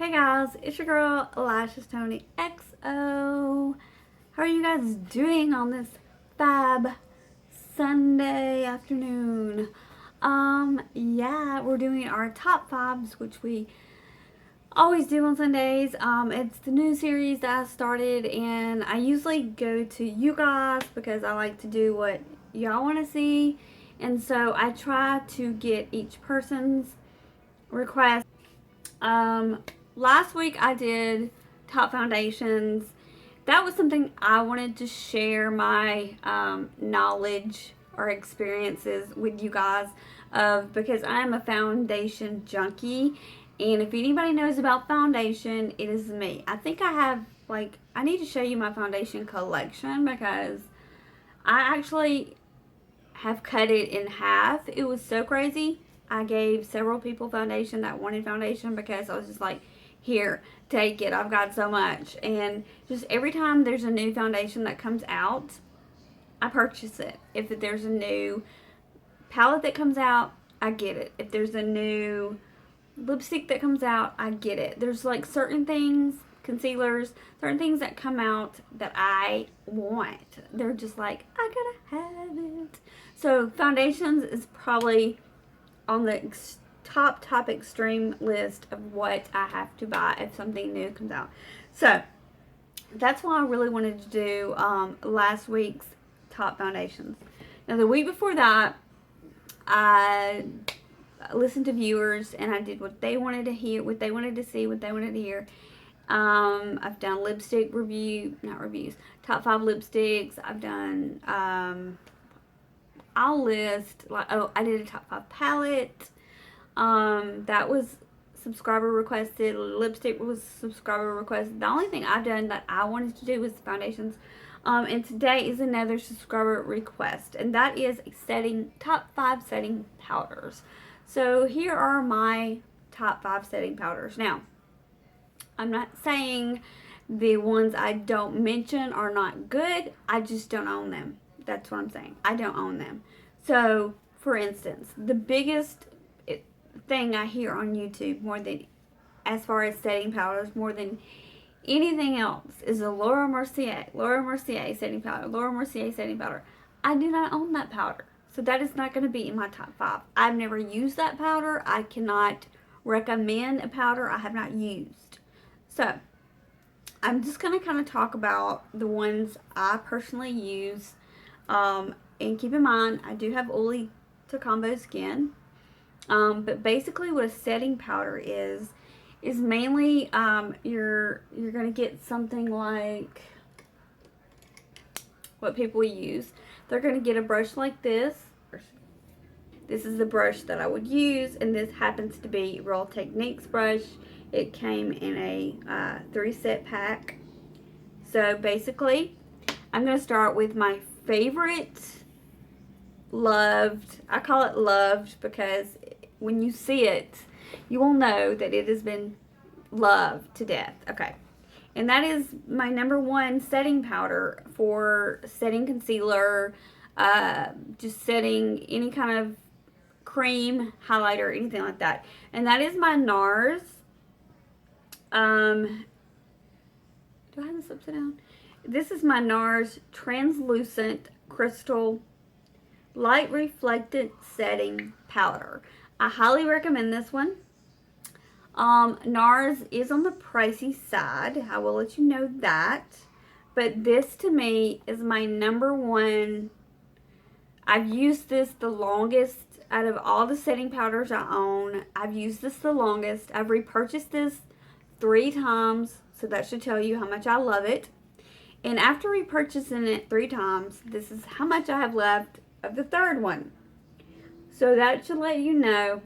Hey guys, it's your girl Lashes Tony XO. How are you guys doing on this fab Sunday afternoon? Yeah, we're doing our top fives, which we always do on Sundays. It's the new series that I started, and I usually go to you guys because I like to do what y'all want to see, and so I try to get each person's request. Last week I did top foundations. That was something I wanted to share my knowledge or experiences with you guys of, because I am a foundation junkie, and if anybody knows about foundation, it is me. I think I have, I need to show you my foundation collection because I actually have cut it in half. It was so crazy. I gave several people foundation that wanted foundation because I was just like, here, take it. I've got so much. And just every time there's a new foundation that comes out, I purchase it. If there's a new palette that comes out, I get it. If there's a new lipstick that comes out, I get it. There's like certain things, concealers, certain things that come out that I want. They're just like, I gotta have it. So foundations is probably on the top extreme list of what I have to buy if something new comes out. So that's why I really wanted to do last week's top foundations. Now the week before that, I listened to viewers and I did what they wanted to hear, what they wanted to see, what they wanted to hear. I've done lipstick review, not reviews, top 5 lipsticks. I've done, I'll list, I did a top 5 palette. That was subscriber requested. Lipstick was subscriber requested. The only thing I've done that I wanted to do was foundations. And today is another subscriber request, and that is top 5 setting powders. So here are my top 5 setting powders. Now, I'm not saying the ones I don't mention are not good. I just don't own them. That's what I'm saying. I don't own them. So, for instance, the biggest thing I hear on YouTube more than, as far as setting powders, more than anything else, is the Laura Mercier setting powder. Laura Mercier setting powder. I do not own that powder. So that is not going to be in my top 5. I've never used that powder. I cannot recommend a powder I have not used. So, I'm just going to kind of talk about the ones I personally use. And keep in mind, I do have oily to combo skin. But basically what a setting powder is mainly, you're going to get something like what people use. They're going to get a brush like this. This is the brush that I would use, and this happens to be Real Techniques brush. It came in a 3-set pack. So basically, I'm going to start with my favorite, loved. I call it loved because when you see it, you will know that it has been loved to death. Okay. And that is my #1 setting powder for setting concealer, just setting any kind of cream, highlighter, anything like that. And that is my NARS. Do I have this upside down? This is my NARS Translucent Crystal Light Reflectant Setting Powder. I highly recommend this one. NARS is on the pricey side. I will let you know that. But this to me is my #1. I've used this the longest out of all the setting powders I own. I've used this the longest. I've repurchased this 3 times. So that should tell you how much I love it. And after repurchasing it 3 times, this is how much I have left of the 3rd one. So that should let you know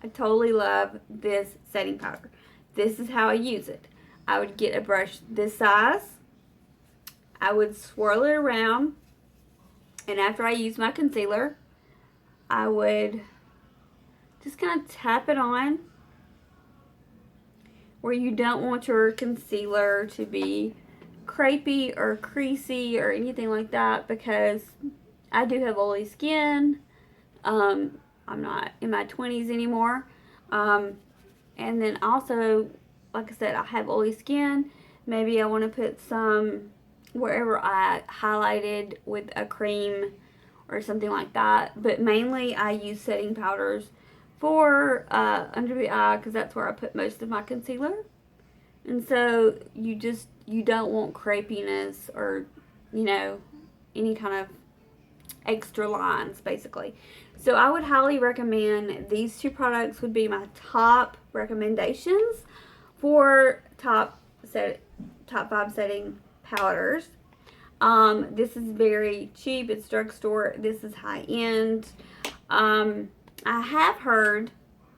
I totally love this setting powder. This is how I use it. I would get a brush this size. I would swirl it around. And after I use my concealer, I would just kind of tap it on where you don't want your concealer to be crepey or creasy or anything like that, because I do have oily skin. I'm not in my 20s anymore. And then also like I said, I have oily skin. Maybe I want to put some wherever I highlighted with a cream or something like that. But mainly I use setting powders for under the eye because that's where I put most of my concealer. And so you don't want crepiness or, you know, any kind of extra lines basically. So I would highly recommend these two products would be my top recommendations for top 5 setting powders. This is very cheap. It's drugstore. This is high end. I have heard,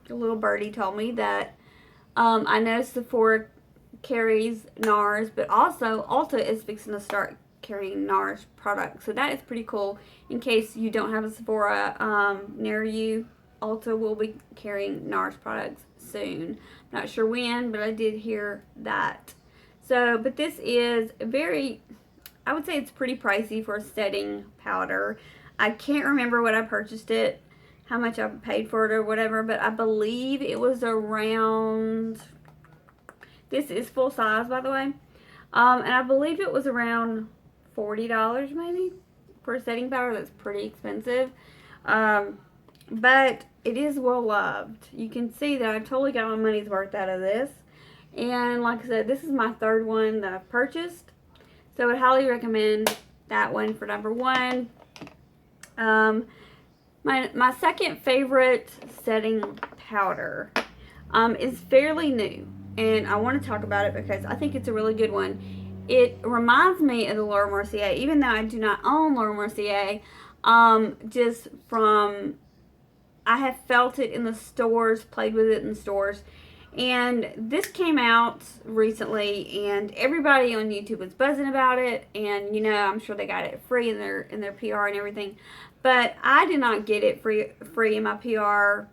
a little birdie told me that I know Sephora carries NARS, but also Ulta is fixing to start carrying NARS products. So that is pretty cool. In case you don't have a Sephora near you, Ulta will be carrying NARS products soon. Not sure when, but I did hear that. So, but this is very, I would say it's pretty pricey for a setting powder. I can't remember what I purchased it, how much I paid for it or whatever, but I believe it was around, this is full size by the way, and I believe it was around $40 maybe for a setting powder. That's pretty expensive, but it is well loved. You can see that I totally got my money's worth out of this. And like I said, this is my third one that I've purchased. So I would highly recommend that one for number 1. My second favorite setting powder is fairly new. And I want to talk about it because I think it's a really good one. It reminds me of the Laura Mercier, even though I do not own Laura Mercier. Just from, I have felt it in the stores, played with it in stores. And this came out recently, and everybody on YouTube was buzzing about it. And you know, I'm sure they got it free in their PR and everything, but I did not get it free in my PR.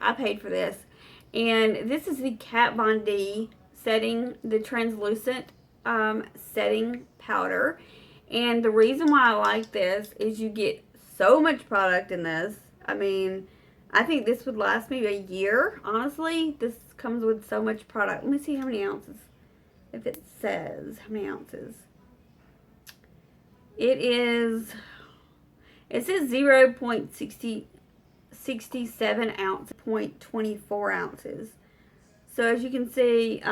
I paid for this, and this is the Kat Von D setting, the translucent setting powder. And the reason why I like this is you get so much product in this. I mean, I think this would last me a year, honestly. This comes with so much product. Let me see how many ounces, if it says how many ounces. It says 0.67 ounce, 0.24 ounces. So as you can see,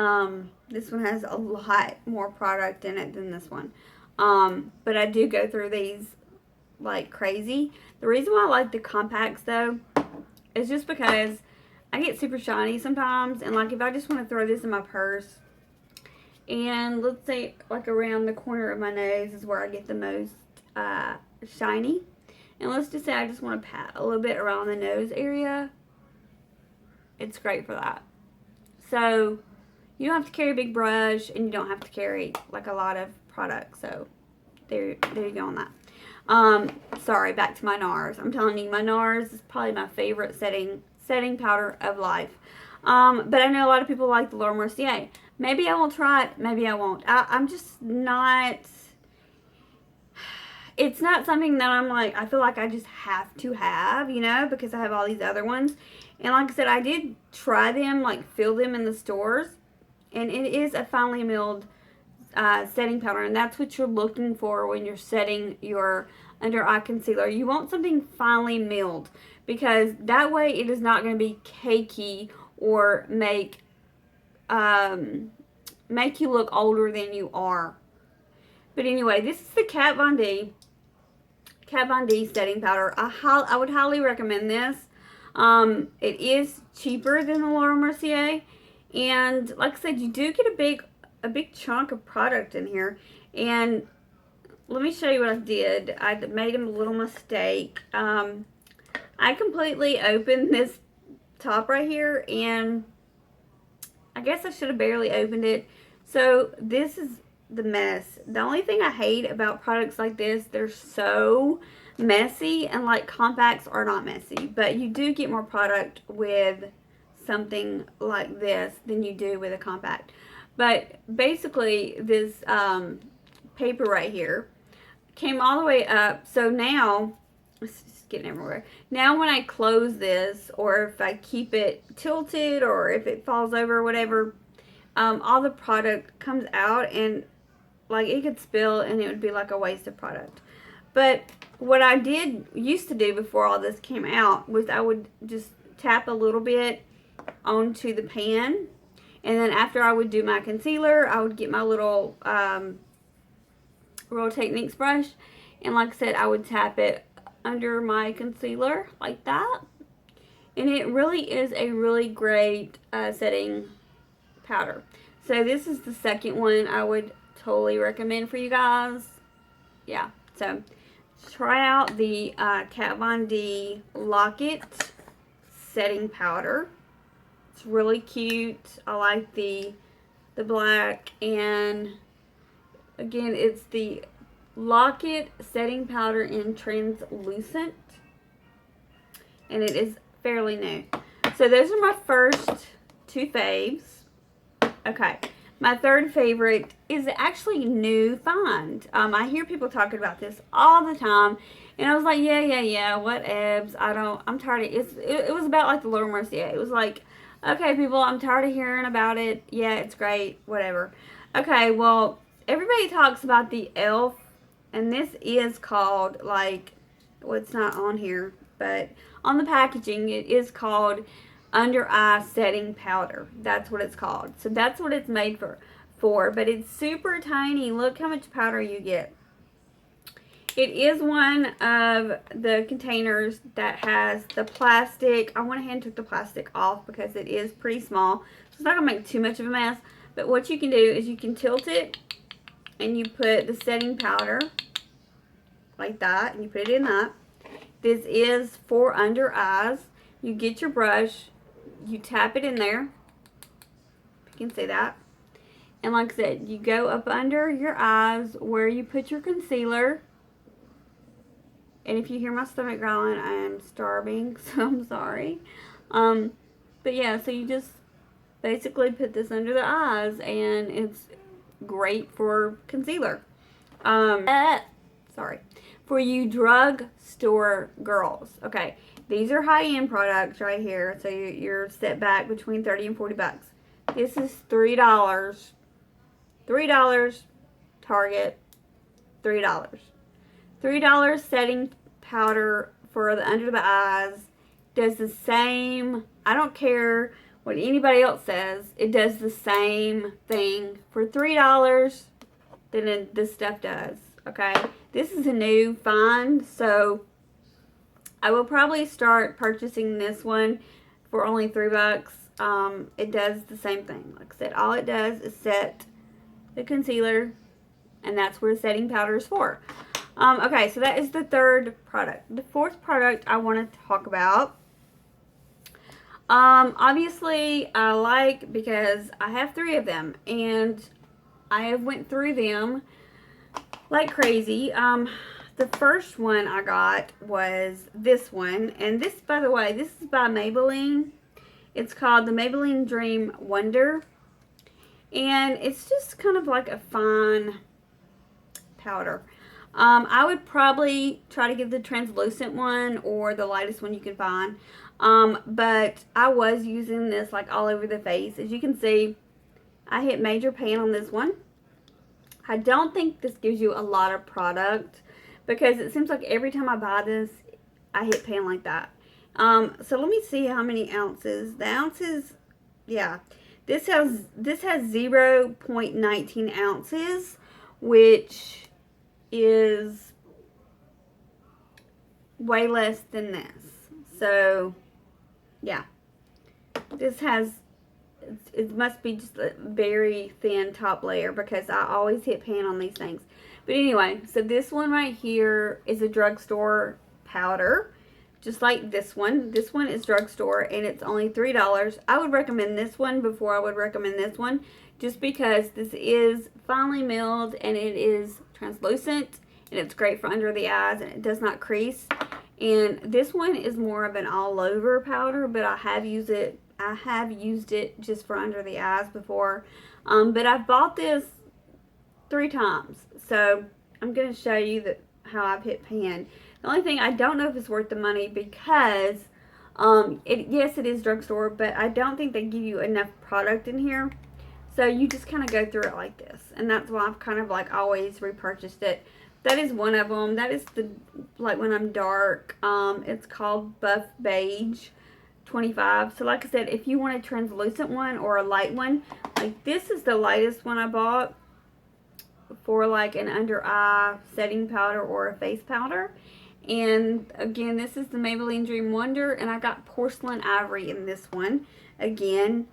this one has a lot more product in it than this one. But I do go through these like crazy. The reason why I like the compacts though is just because I get super shiny sometimes, and like if I just want to throw this in my purse, and let's say like around the corner of my nose is where I get the most shiny, and let's just say I just want to pat a little bit around the nose area, it's great for that. So you don't have to carry a big brush, and you don't have to carry like a lot of product. So there you go on that. Sorry, back to my NARS. I'm telling you, my NARS is probably my favorite setting powder of life. But I know a lot of people like the Laura Mercier. Maybe I will try it, maybe I won't. I'm just not, it's not something that I'm like, I feel like I just have to have, you know, because I have all these other ones. And like I said, I did try them, like fill them in the stores. And it is a finely milled setting powder, and that's what you're looking for when you're setting your under eye concealer. You want something finely milled, because that way it is not going to be cakey or make you look older than you are. But anyway, this is the Kat Von D setting powder. I would highly recommend this. It is cheaper than the Laura Mercier, and like I said, you do get a big chunk of product in here. And let me show you what I did. I made a little mistake. I completely opened this top right here, and I guess I should have barely opened it. So this is the mess. The only thing I hate about products like this, they're so messy, and like compacts are not messy, but you do get more product with something like this than you do with a compact. But basically this paper right here came all the way up. So now it's just getting everywhere. Now when I close this, or if I keep it tilted, or if it falls over or whatever, all the product comes out, and like it could spill and it would be like a waste of product. But what I used to do before all this came out was I would just tap a little bit onto the pan, and then after I would do my concealer, I would get my little Real Techniques brush, and like I said, I would tap it under my concealer like that. And it really is a really great setting powder. So this is the second one I would totally recommend for you guys. Yeah, so try out the Kat Von D Lock-It setting powder. It's really cute. I like the black, and again, it's the Lock-It setting powder in translucent, and it is fairly new. So those are my first two faves. Okay, my third favorite is actually new find. I hear people talking about this all the time, and I was like, yeah, whatevs. I'm tired of it. It was about like the Laura Mercier. It was like, okay, people, I'm tired of hearing about it. Yeah, it's great, whatever. Okay, well, everybody talks about the e.l.f., and this is called, like, well, it's not on here, but on the packaging, it is called Under Eye Setting Powder. That's what it's called. So that's what it's made for, but it's super tiny. Look how much powder you get. It is one of the containers that has the plastic. I went ahead and took the plastic off because it is pretty small. So it's not going to make too much of a mess. But what you can do is you can tilt it, and you put the setting powder like that, and you put it in that. This is for under eyes. You get your brush, you tap it in there. You can see that. And like I said, you go up under your eyes where you put your concealer. And if you hear my stomach growling, I am starving, so I'm sorry. But yeah, so you just basically put this under the eyes, and it's great for concealer. Sorry. For you drugstore girls. Okay, these are high-end products right here, so you're set back between 30 and 40 bucks. This is $3. $3. Target, $3. $3 setting powder for the under the eyes. Does the same, I don't care what anybody else says, it does the same thing for $3 than this stuff does. Okay, this is a new find, so I will probably start purchasing this one for only $3. It does the same thing. Like I said, all it does is set the concealer, and that's where the setting powder is for. Okay, so that is the third product. The fourth product I want to talk about, obviously I like, because I have 3 of them, and I have went through them like crazy. The first one I got was this one, and this, by the way, this is by Maybelline. It's called the Maybelline Dream Wonder, and it's just kind of like a fine powder. I would probably try to get the translucent one or the lightest one you can find, but I was using this like all over the face. As you can see, I hit major pan on this one. I don't think this gives you a lot of product, because it seems like every time I buy this, I hit pan like that. So let me see how many ounces. The ounces, yeah, this has 0.19 ounces, which is way less than this. So yeah, this has, it must be just a very thin top layer, because I always hit pan on these things. But anyway, so this one right here is a drugstore powder, just like this one. This one is drugstore, and it's only $3. I would recommend this one before I would recommend this one, just because this is finely milled, and it is translucent, and it's great for under the eyes, and it does not crease. And this one is more of an all-over powder, but I have used it just for under the eyes before. But I've bought this 3 times, so I'm going to show you how I've hit pan. The only thing, I don't know if it's worth the money, because yes, it is drugstore, but I don't think they give you enough product in here. So you just kind of go through it like this. And that's why I've kind of like always repurchased it. That is one of them. That is the, like when I'm dark. It's called Buff Beige 25. So like I said, if you want a translucent one or a light one, like this is the lightest one I bought for like an under eye setting powder or a face powder. And again, this is the Maybelline Dream Wonder, and I got Porcelain Ivory in this one. Again,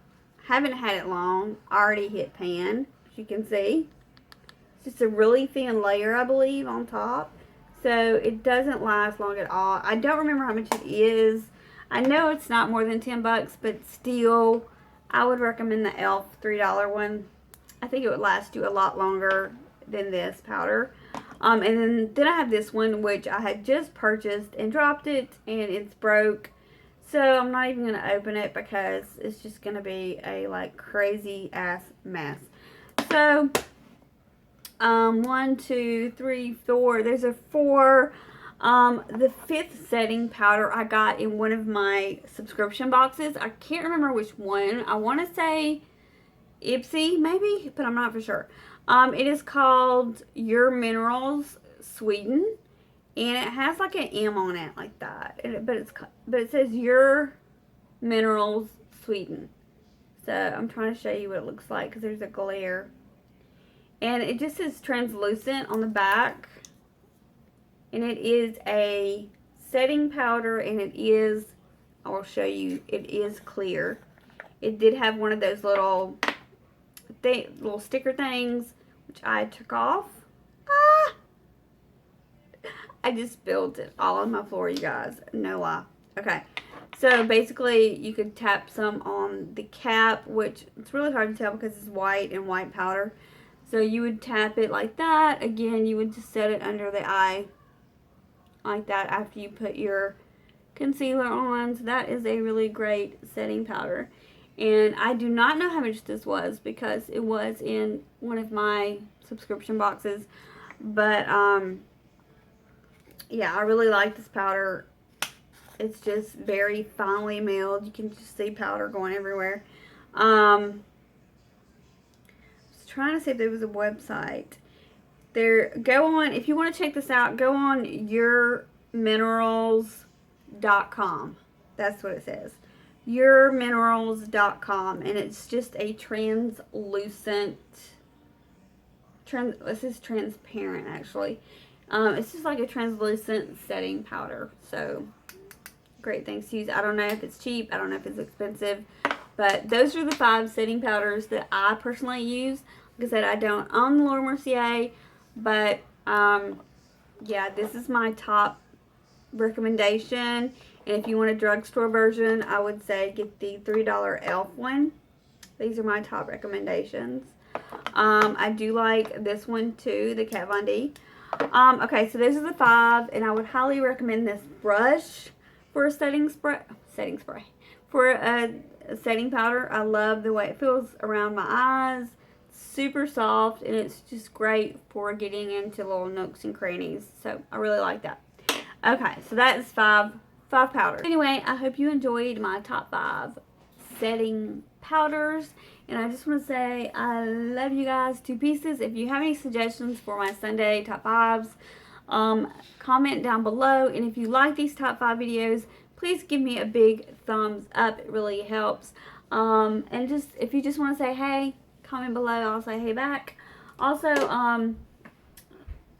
haven't had it long, already hit pan, as you can see. It's just a really thin layer, I believe, on top. So it doesn't last long at all. I don't remember how much it is. I know it's not more than 10 bucks, but still, I would recommend the e.l.f. $3 one. I think it would last you a lot longer than this powder. And then I have this one, which I had just purchased and dropped it, and it's broke. So I'm not even going to open it because it's just going to be a like crazy ass mess. So, 1, 2, 3, 4. There's a 4. The 5th setting powder I got in one of my subscription boxes. I can't remember which one. I want to say Ipsy maybe, but I'm not for sure. It is called Your Minerals Sweden, and it has like an M on it like that. But it says Your Minerals Sweden. So I'm trying to show you what it looks like because there's a glare, and it just is translucent on the back, and it is a setting powder, and it is, I will show you, it is clear. It did have one of those little sticker things, which I took off. I just spilled it all on my floor, you guys. No lie. Okay. So basically, you could tap some on the cap, which it's really hard to tell because it's white and white powder. So you would tap it like that. Again, you would just set it under the eye like that after you put your concealer on. So that is a really great setting powder. And I do not know how much this was because it was in one of my subscription boxes. But, yeah, I really like this powder. It's just very finely milled. You can just see powder going everywhere. I was trying to see if there was a website. Go on, if you want to check this out, go on yourminerals.com. That's what it says. yourminerals.com, and it's just a translucent, this is transparent actually. It's just like a translucent setting powder. So great things to use. I don't know if it's cheap, I don't know if it's expensive, but those are the 5 setting powders that I personally use. Like I said, I don't own the Laura Mercier, but yeah, this is my top recommendation. And if you want a drugstore version, I would say get the $3 e.l.f. one. These are my top recommendations. I do like this one too, the Kat Von D. Okay, so those are the 5, and I would highly recommend this brush for a setting spray. For a setting powder. I love the way it feels around my eyes. Super soft, and it's just great for getting into little nooks and crannies. So I really like that. Okay, so that is 5 powders. Anyway, I hope you enjoyed my top 5 setting powders, and I just want to say I love you guys to pieces. If you have any suggestions for my Sunday top 5s, comment down below, and if you like these top 5 videos, please give me a big thumbs up. It really helps. And just if you just want to say hey, comment below. I'll say hey back. Also,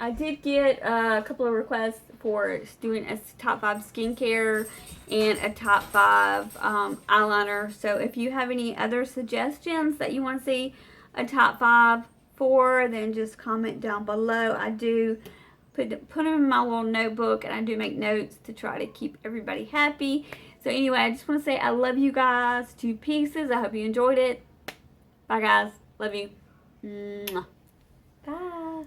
I did get a couple of requests for doing a top 5 skincare and a top 5 eyeliner. So if you have any other suggestions that you want to see a top 5 for, then just comment down below. I do put them in my little notebook, and I do make notes to try to keep everybody happy. So anyway, I just want to say I love you guys to pieces. I hope you enjoyed it. Bye guys. Love you. Mwah. Bye.